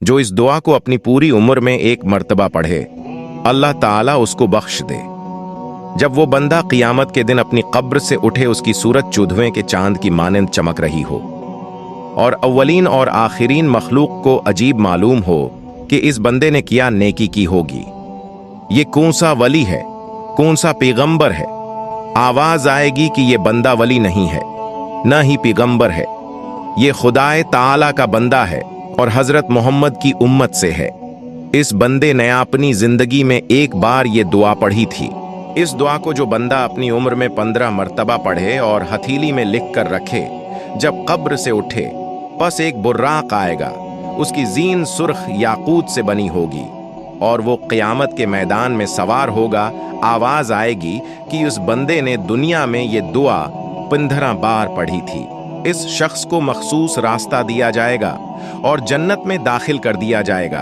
जो इस दुआ को अपनी पूरी उम्र में एक मर्तबा पढ़े, अल्लाह ताला उसको बख्श दे। जब वो बंदा क़ियामत के दिन अपनी कब्र से उठे, उसकी सूरत चौदहवें के चांद की मानंद चमक रही हो और अव्वलीन और आखिरीन मखलूक को अजीब मालूम हो कि इस बंदे ने क्या नेकी की होगी। ये कौन सा वली है, कौन सा पैगंबर है। आवाज आएगी कि ये बंदा वली नहीं है, न ही पैगंबर है, ये खुदाए ताला का बंदा है और हजरत मोहम्मद की उम्मत से है। इस बंदे ने अपनी जिंदगी में एक बार ये दुआ पढ़ी थी। इस दुआ को जो बंदा अपनी उम्र में 15 मर्तबा पढ़े और हथीली में लिख कर रखे, जब कब्र से उठे बस एक बुर्राक आएगा, उसकी जीन सुर्ख याकूत से बनी होगी और वो क़यामत के मैदान में सवार होगा। आवाज आएगी कि उस बंदे ने दुनिया में ये दुआ 15 बार पढ़ी थी। इस शख्स को मखसूस रास्ता दिया जाएगा और जन्नत में दाखिल कर दिया जाएगा।